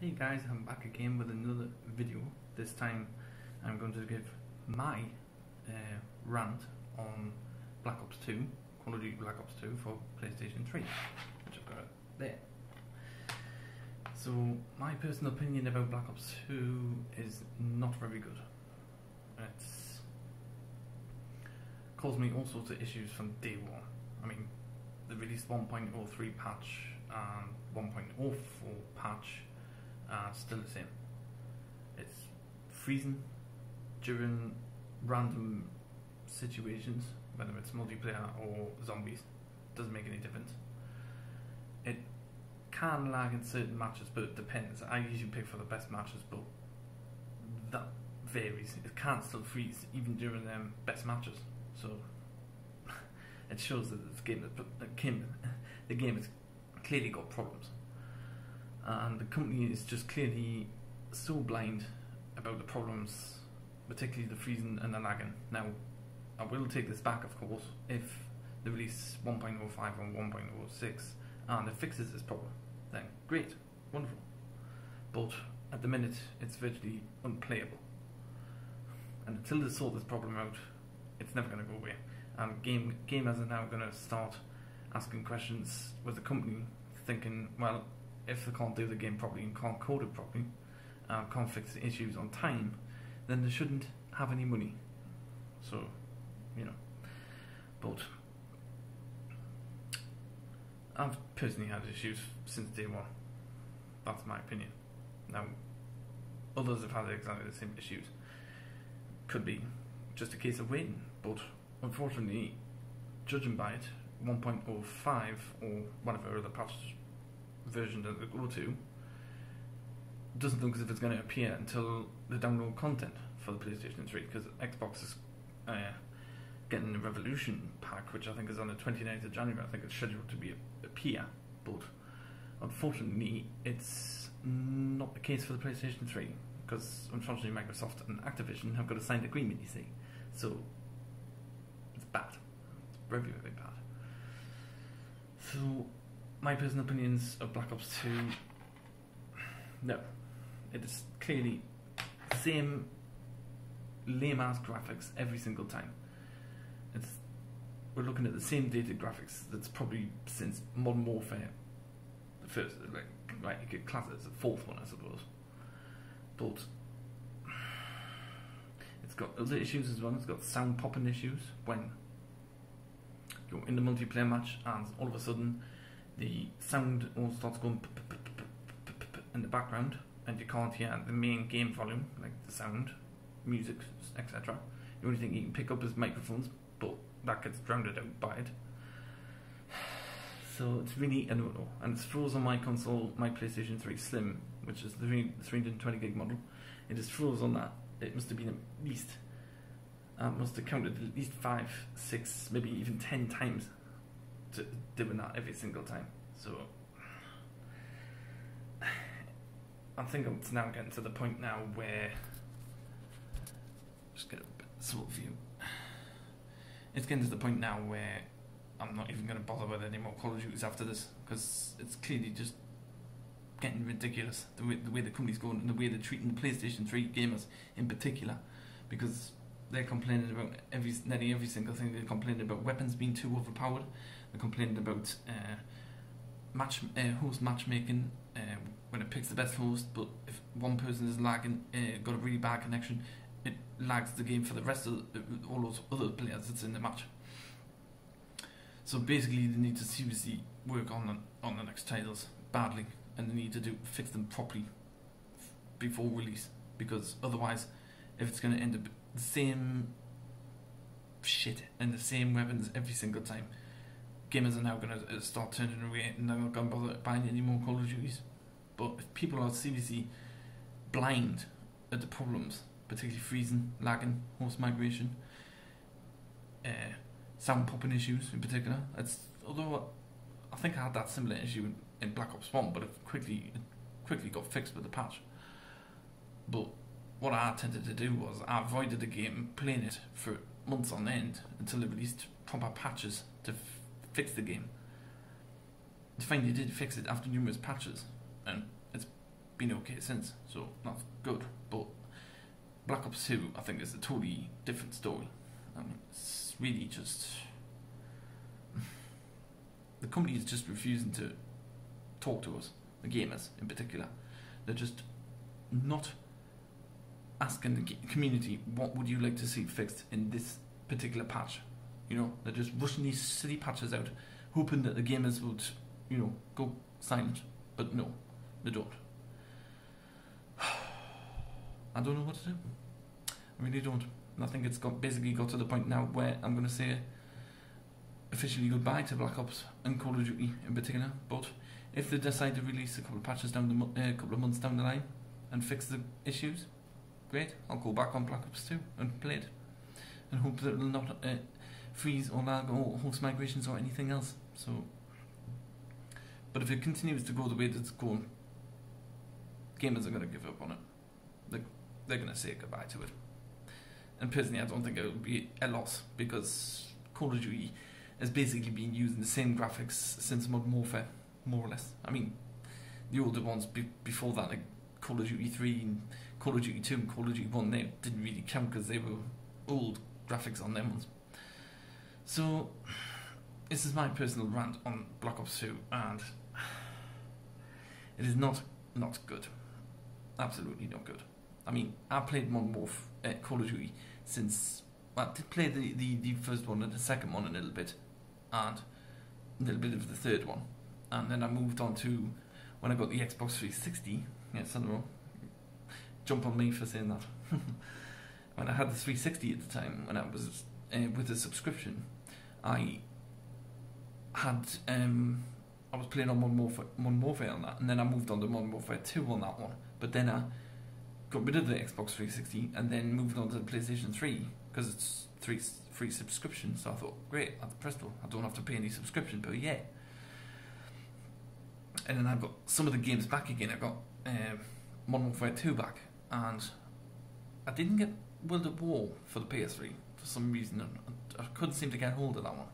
Hey guys, I'm back again with another video. This time I'm going to give my rant on Black Ops 2, Call of Duty Black Ops 2 for PlayStation 3, which I've got there. So my personal opinion about Black Ops 2 is not very good. It's caused me all sorts of issues from day one. I mean, the released 1.03 patch and 1.04 patch are still the same. It's freezing during random situations, whether it's multiplayer or zombies, doesn't make any difference. It can lag in certain matches, but it depends. I usually pick for the best matches, but that varies. It can still freeze even during them best matches, so it shows that the game has clearly got problems. And the company is just clearly so blind about the problems, particularly the freezing and the lagging. Now, I will take this back, of course, if they release 1.05 and 1.06 and it fixes this problem, then great, wonderful. But at the minute, it's virtually unplayable. And until they sort this problem out, it's never going to go away. And gamers are now going to start asking questions with the company, thinking, well, if they can't do the game properly and can't code it properly, can't fix the issues on time, then they shouldn't have any money. So, you know. But I've personally had issues since day one. That's my opinion. Now, others have had exactly the same issues. Could be just a case of waiting, but unfortunately, judging by it, 1.05 or whatever other patch version that they go to doesn't look as if it's going to appear until they download content for the PlayStation 3, because Xbox is getting the Revolution pack, which I think is on the 29th of January. I think it's scheduled to appear, but unfortunately it's not the case for the PlayStation 3, because unfortunately Microsoft and Activision have got a signed agreement, you see, so it's bad. It's very, very bad. So my personal opinions of Black Ops 2, no. It is clearly the same lame-ass graphics every single time. We're looking at the same dated graphics that's probably since Modern Warfare, the first, right, you could class it as the fourth one, I suppose. But it's got other issues as well. It's got sound popping issues when you're in the multiplayer match and all of a sudden the sound all starts going in the background and you can't hear the main game volume, like the sound, music, etc. The only thing you can pick up is microphones, but that gets drowned out by it. So it's really a no-no. And it's froze on my console, my PlayStation 3 Slim, which is the 320 gig model. It is froze on that. It must have been at least, must have counted at least 5, 6, maybe even 10 times to doing that every single time. So I think it's now getting to the point now where, just get a bit sort of view. It's getting to the point now where I'm not even going to bother with any more Call of Duties after this, because it's clearly just getting ridiculous the way the company's going and the way they're treating the PlayStation 3 gamers in particular, because they're complaining about nearly every single thing. They're complaining about weapons being too overpowered. They're complaining about host matchmaking when it picks the best host, but if one person is lagging, got a really bad connection, it lags the game for the rest of all those other players that's in the match. So basically, they need to seriously work on the next titles badly, and they need to fix them properly before release, because otherwise, if it's going to end up the same shit and the same weapons every single time, gamers are now going to start turning away and they're not going to bother buying any more Call of Duties. But if people are seriously blind at the problems, particularly freezing, lagging, host migration, sound popping issues in particular, although I think I had that similar issue in Black Ops 1, but it quickly got fixed with the patch. But what I tended to do was I avoided the game, playing it for months on end until they released proper patches to fix the game. They finally did fix it after numerous patches, and it's been okay since, so that's good. But Black Ops 2, I think, is a totally different story. I mean, it's really just the company is just refusing to talk to us, the gamers in particular. They're just not asking the community, what would you like to see fixed in this particular patch? You know, they're just rushing these silly patches out, hoping that the gamers would, you know, go silent. But no, they don't. I don't know what to do. I really don't. And I think it's basically got to the point now where I'm going to say officially goodbye to Black Ops and Call of Duty in particular. But if they decide to release a couple of patches down a couple of months down the line and fix the issues, great. I'll go back on Black Ops 2 and play it, and hope that it will not freeze or lag or host migrations or anything else. So, but if it continues to go the way that it's going, gamers are going to give up on it. They're going to say goodbye to it. And personally, I don't think it will be a loss, because Call of Duty has basically been using the same graphics since Modern Warfare, more or less. I mean, the older ones before that, like Call of Duty 3 and Call of Duty 2 and Call of Duty 1, they didn't really count because they were old graphics on them ones. So, this is my personal rant on Black Ops 2, and it is not good. Absolutely not good. I mean, I played Modern Warfare, Call of Duty since, well, I did play the first one and the second one a little bit, and a little bit of the third one, and then I moved on to, when I got the Xbox 360, yes, I know, jump on me for saying that, when I had the 360 at the time, when I was with a subscription, I was playing on Modern Warfare on that, and then I moved on to Modern Warfare 2 on that one, but then I got rid of the Xbox 360 and then moved on to the PlayStation 3 because it's free subscription. So I thought, great, that's presto, I don't have to pay any subscription, but yeah. And then I've got some of the games back again. I got Modern Warfare 2 back, and I didn't get World at War for the PS3 for some reason. I couldn't seem to get hold of that one.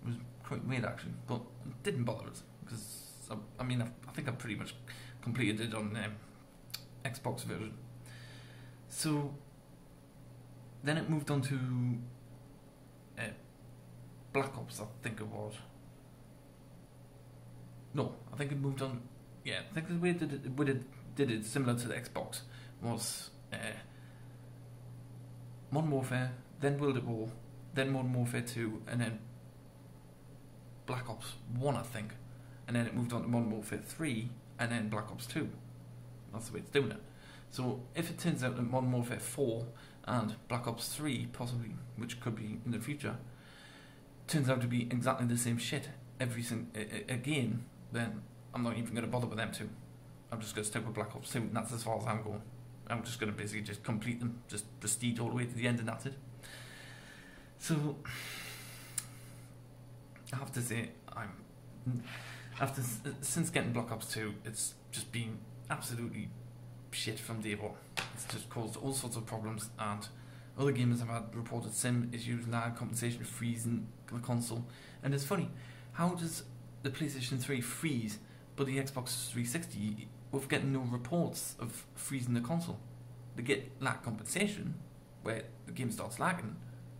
It was quite weird actually, but it didn't bother us because I mean I think I pretty much completed it on Xbox version. So then it moved on to Black Ops, I think it was. No, I think it moved on. Yeah, I think the way it did it similar to the Xbox was Modern Warfare, then World at War, then Modern Warfare 2, and then Black Ops 1, I think. And then it moved on to Modern Warfare 3, and then Black Ops 2. That's the way it's doing it. So if it turns out that Modern Warfare 4 and Black Ops 3, possibly, which could be in the future, turns out to be exactly the same shit again, then I'm not even going to bother with them two. I'm just going to stick with Black Ops 2, and that's as far as I'm going. I'm just going to basically just complete them, just prestige all the way to the end, and that's it. So I have to say, since getting Black Ops 2, it's just been absolutely shit from day one. It's just caused all sorts of problems, and other gamers have had reported sim issues, lag, compensation, freezing the console. And it's funny, how does the PlayStation 3 freeze, but the Xbox 360 with getting no reports of freezing the console? They get lag compensation, where the game starts lagging,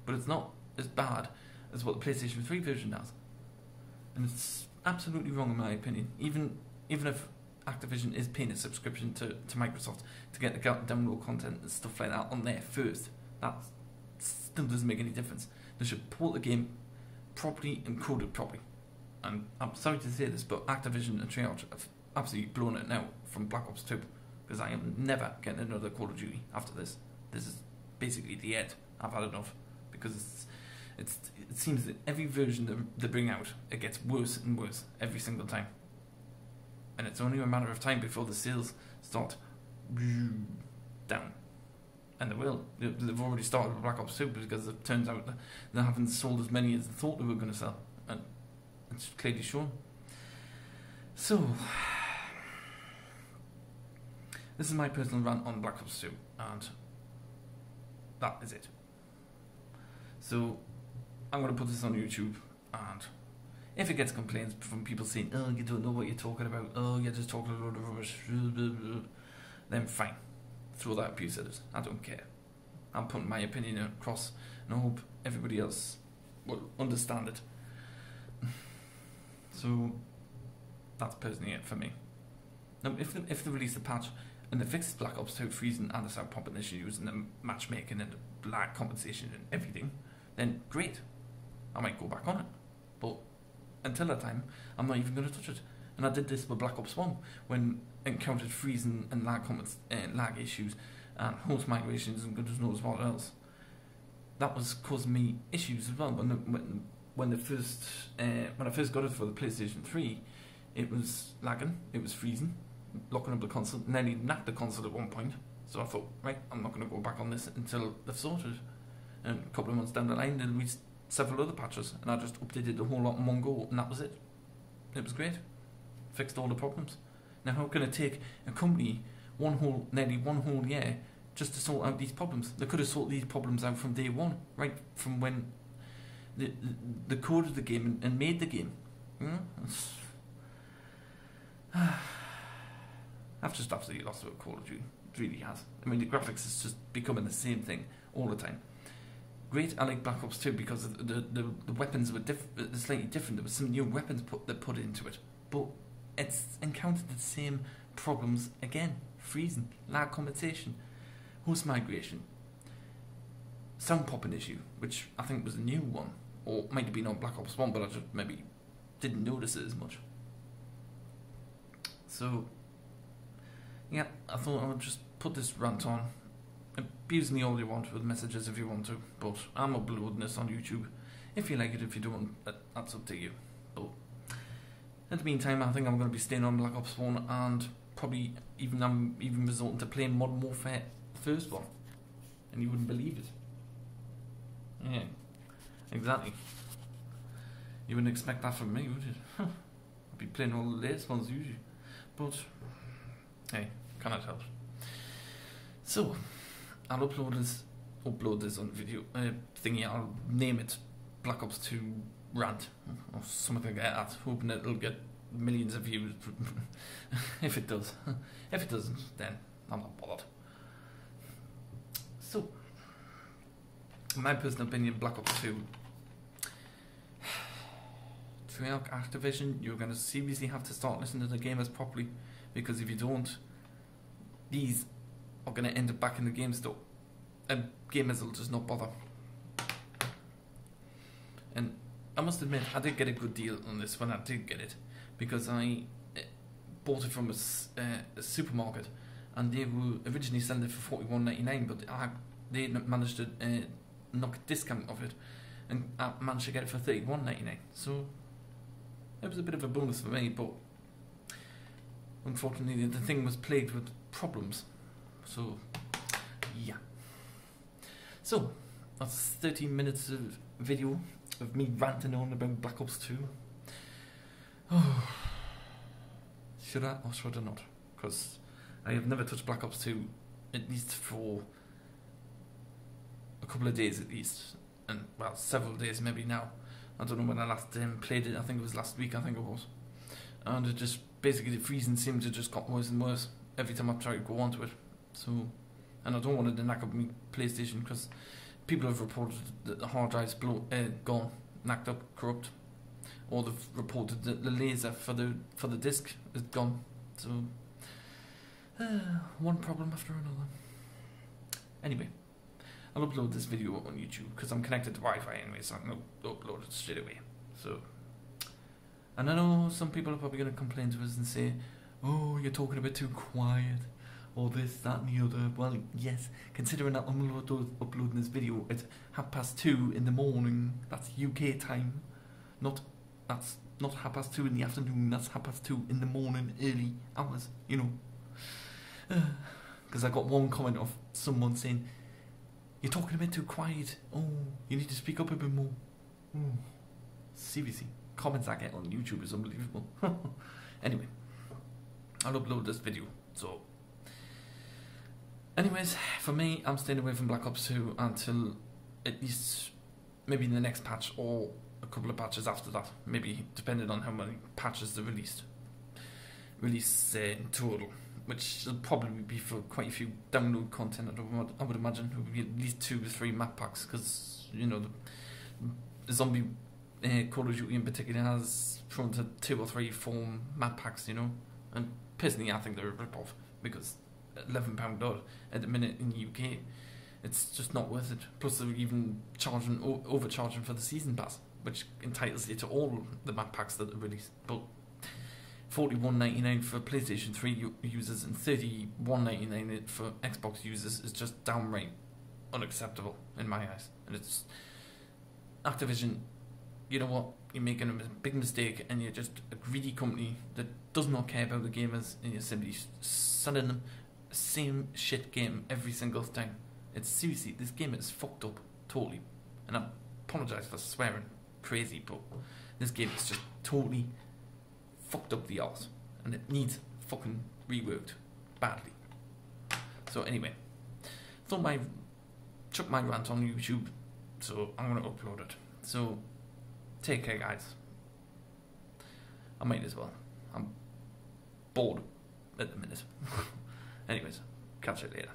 but it's not as bad as what the PlayStation 3 version has. And it's absolutely wrong in my opinion. Even if Activision is paying a subscription to Microsoft to get the download content and stuff like that on there first, that still doesn't make any difference. They should port the game properly and code it properly. And I'm sorry to say this, but Activision and Treyarch have absolutely blown it now from Black Ops 2, because I am never getting another Call of Duty after this. This is basically the end. I've had enough, because it seems that every version they bring out, it gets worse and worse every single time. And it's only a matter of time before the sales start down. And they will. They've already started with Black Ops 2, because it turns out that they haven't sold as many as they thought they were going to sell. And it's clearly shown. So, this is my personal rant on Black Ops 2, and that is it. So, I'm going to put this on YouTube, and If it gets complaints from people saying, oh, you don't know what you're talking about, oh, you're just talking a load of rubbish, then fine. Throw that abuse at us. I don't care. I'm putting my opinion across, and I hope everybody else will understand it. So, that's personally it for me. Now, if they release the patch and they fix Black Ops 2 freezing and the sound popping issues and the matchmaking and the lag compensation and everything, then great. I might go back on it. But until that time, I'm not even going to touch it. And I did this with Black Ops 1 when I encountered freezing and lag issues and host migrations and goodness knows what else. That was causing me issues as well. When I first got it for the PlayStation 3, it was lagging, it was freezing, locking up the console, nearly knocked the console at one point. So I thought, right, I'm not going to go back on this until they've sorted. And a couple of months down the line, they released several other patches, and I just updated the whole lot in one go, and that was it. It was great. Fixed all the problems. Now, how can it take a company nearly one whole year just to sort out these problems? They could have sorted these problems out from day one, right from when the coded the game and made the game. You know? I've just absolutely lost it with Call of Duty. It really has. I mean, the graphics is just becoming the same thing all the time. Great, I like Black Ops 2 because the weapons were slightly different. There were some new weapons put into it, but it's encountered the same problems again: freezing, lag compensation, host migration, sound popping issue, which I think was a new one, or might have been on Black Ops 1, but I just maybe didn't notice it as much. So, yeah, I thought I would just put this rant on. Abuse me all you want with messages if you want to, but I'm uploading this on YouTube. If you like it, if you don't, that's up to you. But in the meantime, I think I'm going to be staying on Black Ops 1 and probably I'm resorting to playing Modern Warfare, the first one. And you wouldn't believe it. Yeah, exactly. You wouldn't expect that from me, would you? I'd be playing all the latest ones usually. But, hey, cannot help. So, I'll upload this on video thingy. I'll name it Black Ops 2 Rant or something like that, hoping it'll get millions of views. If it does. If it doesn't, then I'm not bothered. So, in my personal opinion, Black Ops 2, Treyarch Activision, you're going to seriously have to start listening to the gamers properly, because if you don't, these are going to end up back in the game store, and gamers will just not bother. And I must admit, I did get a good deal on this when I did get it, because I bought it from a supermarket, and they were originally selling it for $41.99, but they managed to knock a discount of it, and I managed to get it for $31.99. So it was a bit of a bonus for me, but unfortunately the thing was plagued with problems. So yeah. So that's 13 minutes of video of me ranting on about Black Ops 2. Oh, should I or should I not? Because I have never touched Black Ops 2, at least for a couple of days at least, and well, several days maybe now. I don't know when I last played it. I think it was last week. I think it was, and it just basically the freezing seemed to just got worse and worse every time I tried to go onto it. So, and I don't want it to knock up my PlayStation, because people have reported that the hard drive's gone, knocked up, corrupt, or they've reported that the laser for the disc is gone. So, one problem after another. Anyway, I'll upload this video on YouTube because I'm connected to Wi-Fi anyway, so I'm going to upload it straight away. So, and I know some people are probably going to complain to us and say, "Oh, you're talking a bit too quiet," or this, that, and the other. Well, yes, considering that I'm uploading this video at 2:30 in the morning, that's UK time. That's not 2:30 in the afternoon. That's 2:30 in the morning, early hours. You know, because I got one comment of someone saying, "You're talking a bit too quiet. Oh, you need to speak up a bit more." Oh, seriously, comments I get on YouTube is unbelievable. Anyway, I'll upload this video. So, anyways, for me, I'm staying away from Black Ops 2 until at least maybe in the next patch, or a couple of patches after that, maybe depending on how many patches they release in total, which will probably be for quite a few download content. I would imagine it would be at least 2 or 3 map packs, because the zombie Call of Duty in particular has thrown to 2 or 3 4 map packs, and personally I think they're a rip-off, because £11 odd at the minute in the UK, it's just not worth it. Plus they're even overcharging for the season pass, which entitles you to all the map packs that are released. But $41.99 for PlayStation 3 users and $31.99 for Xbox users is just downright unacceptable in my eyes. And it's Activision, you know what? You're making a big mistake, and you're just a greedy company that does not care about the gamers, and you're simply selling them the same shit game every single time. It's seriously, this game is fucked up totally, and I apologise for swearing crazy, but this game is just totally fucked up the arse, and it needs fucking reworked badly. So anyway, chuck my rant on YouTube, so I'm going to upload it. So take care, guys. I might as well. I'm bored at the minute. Anyways, catch you later.